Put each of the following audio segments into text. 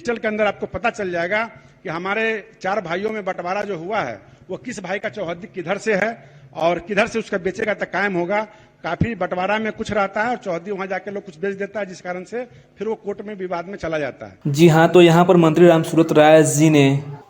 Digital के अंदर आपको पता चल जाएगा कि हमारे 4 भाइयों में बंटवारा जो हुआ है वो किस भाई का चौहद्दी किधर से है और किधर से उसका बेचेगा तक कायम होगा। काफी बंटवारा में कुछ रहता है और चौहद्दी वहां जाके लोग कुछ बेच देता है, जिस कारण से फिर वो कोर्ट में विवाद में चला जाता है। जी हाँ, तो यहाँ पर मंत्री रामसूरत राय जी ने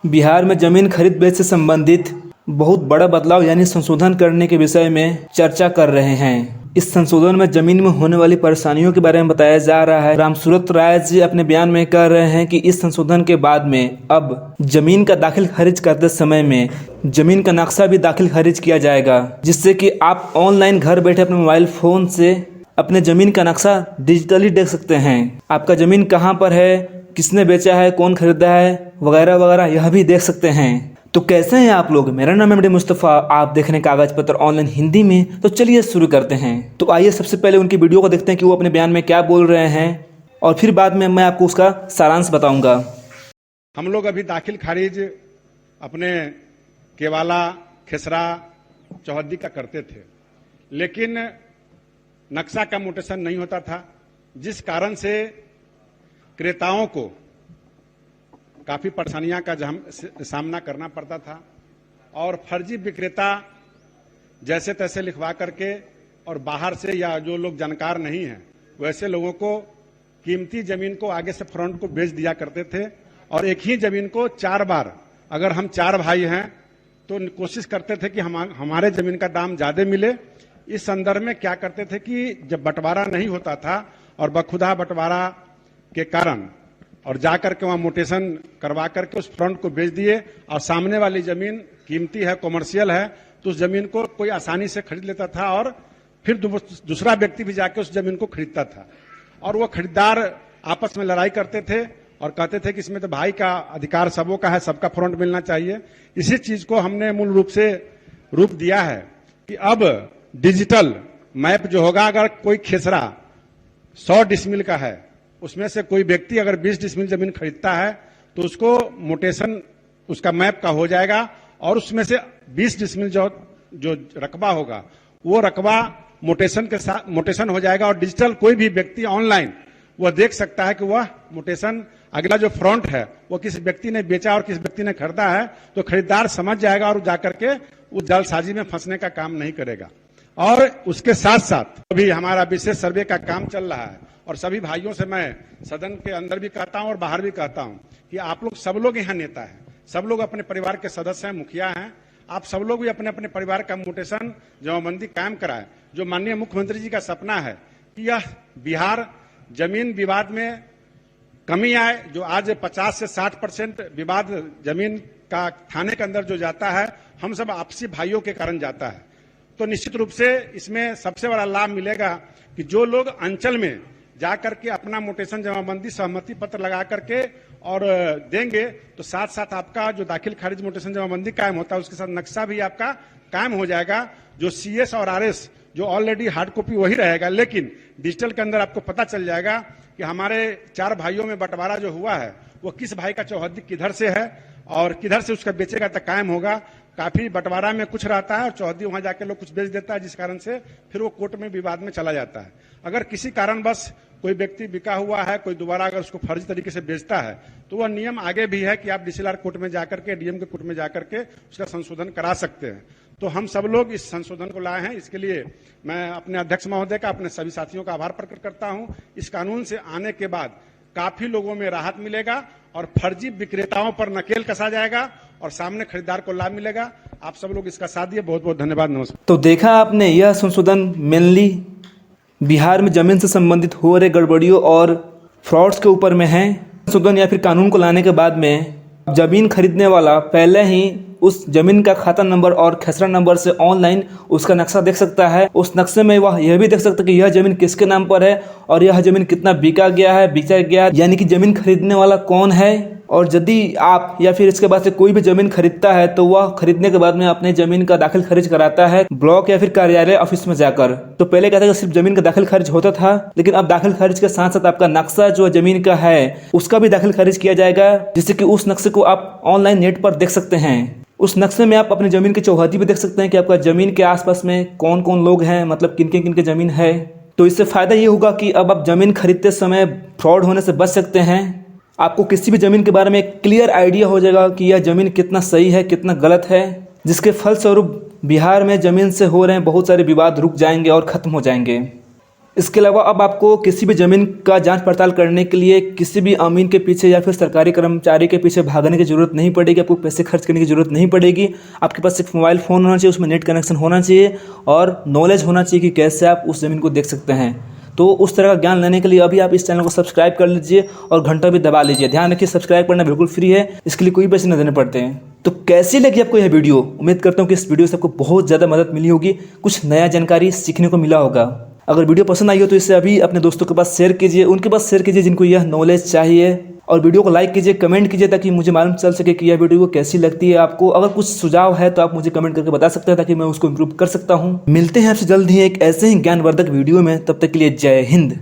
बिहार में जमीन खरीद बेच से संबंधित बहुत बड़ा बदलाव यानी संशोधन करने के विषय में चर्चा कर रहे हैं। इस संशोधन में जमीन में होने वाली परेशानियों के बारे में बताया जा रहा है। रामसूरत राय जी अपने बयान में कह रहे हैं कि इस संशोधन के बाद में अब जमीन का दाखिल खारिज करते समय में जमीन का नक्शा भी दाखिल खारिज किया जाएगा, जिससे कि आप ऑनलाइन घर बैठे अपने मोबाइल फोन से अपने जमीन का नक्शा डिजिटली देख सकते हैं। आपका जमीन कहाँ पर है, किसने बेचा है, कौन खरीदा है, वगैरह वगैरह यह भी देख सकते हैं। तो कैसे हैं आप लोग? मेरा नाम है मुस्तफ़ा, आप देख रहे हैं कागज पत्र ऑनलाइन हिंदी में। तो चलिए शुरू करते हैं। तो आइए सबसे पहले उनकी वीडियो को देखते हैं कि वो अपने बयान में क्या बोल रहे हैं और फिर बाद में मैं आपको उसका सारांश बताऊंगा। हम लोग अभी दाखिल खारिज अपने केवाला, खेसरा, चौहद्दी का करते थे, लेकिन नक्शा का म्यूटेशन नहीं होता था, जिस कारण से क्रेताओं को काफी परेशानियां का सामना करना पड़ता था और फर्जी विक्रेता जैसे तैसे लिखवा करके और बाहर से या जो लोग जानकार नहीं हैं वैसे लोगों को कीमती जमीन को आगे से फ्रंट को बेच दिया करते थे और एक ही जमीन को 4 बार, अगर हम 4 भाई हैं तो कोशिश करते थे कि हमारे जमीन का दाम ज्यादा मिले। इस संदर्भ में क्या करते थे कि जब बंटवारा नहीं होता था और बखुदा बंटवारा के कारण और जाकर के वहां म्यूटेशन करवा करके उस फ्रंट को बेच दिए और सामने वाली जमीन कीमती है, कॉमर्शियल है, तो उस जमीन को कोई आसानी से खरीद लेता था और फिर दूसरा व्यक्ति भी जाके उस जमीन को खरीदता था और वो खरीदार आपस में लड़ाई करते थे और कहते थे कि इसमें तो भाई का अधिकार सबों का है, सबका फ्रंट मिलना चाहिए। इसी चीज को हमने मूल रूप से रूप दिया है कि अब डिजिटल मैप जो होगा, अगर कोई खेसरा 100 डिसमिल का है, उसमें से कोई व्यक्ति अगर 20 डिसमिल जमीन खरीदता है तो उसको म्यूटेशन उसका मैप का हो जाएगा और उसमें से 20 डिसमिल जो रकबा होगा वो रकबा म्यूटेशन हो जाएगा और डिजिटल कोई भी व्यक्ति ऑनलाइन वह देख सकता है कि वह म्यूटेशन अगला जो फ्रंट है वो किस व्यक्ति ने बेचा और किस व्यक्ति ने खरीदा है, तो खरीदार समझ जाएगा और जाकर के उस जालसाजी में फंसने का काम नहीं करेगा। और उसके साथ साथ अभी हमारा विशेष सर्वे का काम चल रहा है और सभी भाइयों से मैं सदन के अंदर भी कहता हूं और बाहर भी कहता हूं कि आप लोग सब लोग यहाँ नेता हैं, सब लोग अपने परिवार के सदस्य हैं, मुखिया हैं, आप सब लोग भी अपने अपने परिवार का म्यूटेशन जमाबंदी कायम कराएं। जो माननीय मुख्यमंत्री जी का सपना है कि यह बिहार जमीन विवाद में कमी आए, जो आज 50 से 60% विवाद जमीन का थाने के अंदर जो जाता है हम सब आपसी भाइयों के कारण जाता है, तो निश्चित रूप से इसमें सबसे बड़ा लाभ मिलेगा कि जो लोग अंचल में जाकर के अपना म्यूटेशन जमाबंदी सहमति पत्र लगा करके और देंगे, तो साथ साथ आपका जो दाखिल खारिज म्यूटेशन जमाबंदी कायम होता है उसके साथ नक्शा भी आपका कायम हो जाएगा। जो CS और RS जो ऑलरेडी हार्ड कॉपी वही रहेगा, लेकिन डिजिटल के अंदर आपको पता चल जाएगा कि हमारे 4 भाइयों में बंटवारा जो हुआ है वो किस भाई का चौहद्दी किधर से है और किधर से उसका बेचेगा तक कायम होगा। काफी बंटवारा में कुछ रहता है और चौहद्दी वहां जाके लोग कुछ बेच देता है, जिस कारण से फिर वो कोर्ट में विवाद में चला जाता है। अगर किसी कारणवश कोई व्यक्ति बिका हुआ है, कोई दोबारा अगर उसको फर्जी तरीके से बेचता है तो वह नियम आगे भी है कि आप DCLR कोर्ट में जाकर के, DM के कोर्ट में जाकर के उसका संशोधन करा सकते हैं। तो हम सब लोग इस संशोधन को लाए हैं, इसके लिए मैं अपने अध्यक्ष महोदय का, अपने सभी साथियों का आभार प्रकट करता हूं। इस कानून से आने के बाद काफी लोगों में राहत मिलेगा और फर्जी विक्रेताओं पर नकेल कसा जाएगा और सामने खरीदार को लाभ मिलेगा। आप सब लोग इसका साथ दिए, बहुत बहुत धन्यवाद, नमस्कार। तो देखा आपने, यह संशोधन मेनली बिहार में जमीन से संबंधित हो रहे गड़बड़ियों और फ्रॉड्स के ऊपर में है। संशोधन या फिर कानून को लाने के बाद में जमीन खरीदने वाला पहले ही उस जमीन का खाता नंबर और खेसरा नंबर से ऑनलाइन उसका नक्शा देख सकता है। उस नक्शे में वह यह भी देख सकता है कि यह जमीन किसके नाम पर है और यह जमीन कितना बिका गया है, बेचा गया, यानी कि जमीन खरीदने वाला कौन है। और यदि आप या फिर इसके बाद से कोई भी जमीन खरीदता है तो वह खरीदने के बाद में अपने जमीन का दाखिल खारिज कराता है ब्लॉक या फिर कार्यालय ऑफिस में जाकर। तो पहले कहता था कि सिर्फ जमीन का दाखिल खारिज होता था, लेकिन अब दाखिल खारिज के साथ साथ आपका नक्शा जो जमीन का है उसका भी दाखिल खारिज किया जाएगा, जिससे कि उस नक्शे को आप ऑनलाइन नेट पर देख सकते हैं। उस नक्शे में आप अपनी जमीन की चौहद्दी भी देख सकते हैं कि आपका जमीन के आसपास में कौन कौन लोग हैं, मतलब किन के जमीन है। तो इससे फायदा ये होगा कि अब आप जमीन खरीदते समय फ्रॉड होने से बच सकते हैं। आपको किसी भी ज़मीन के बारे में एक क्लियर आइडिया हो जाएगा कि यह ज़मीन कितना सही है, कितना गलत है, जिसके फलस्वरूप बिहार में ज़मीन से हो रहे हैं बहुत सारे विवाद रुक जाएंगे और ख़त्म हो जाएंगे। इसके अलावा अब आपको किसी भी ज़मीन का जांच पड़ताल करने के लिए किसी भी अमीन के पीछे या फिर सरकारी कर्मचारी के पीछे भागने की ज़रूरत नहीं पड़ेगी। आपको पैसे खर्च करने की ज़रूरत नहीं पड़ेगी। आपके पास एक मोबाइल फ़ोन होना चाहिए, उसमें नेट कनेक्शन होना चाहिए और नॉलेज होना चाहिए कि कैसे आप उस ज़मीन को देख सकते हैं। तो उस तरह का ज्ञान लेने के लिए अभी आप इस चैनल को सब्सक्राइब कर लीजिए और घंटा भी दबा लीजिए। ध्यान रखिए, सब्सक्राइब करना बिल्कुल फ्री है, इसके लिए कोई पैसे न देने पड़ते हैं। तो कैसी लगी आपको यह वीडियो? उम्मीद करता हूँ कि इस वीडियो से आपको बहुत ज़्यादा मदद मिली होगी, कुछ नया जानकारी सीखने को मिला होगा। अगर वीडियो पसंद आई हो तो इसे अभी अपने दोस्तों के पास शेयर कीजिए, उनके पास शेयर कीजिए जिनको यह नॉलेज चाहिए, और वीडियो को लाइक कीजिए, कमेंट कीजिए ताकि मुझे मालूम चल सके कि यह वीडियो कैसी लगती है आपको। अगर कुछ सुझाव है तो आप मुझे कमेंट करके बता सकते हैं ताकि मैं उसको इम्प्रूव कर सकता हूँ। मिलते हैं आपसे जल्द ही एक ऐसे ही ज्ञानवर्धक वीडियो में, तब तक के लिए जय हिंद।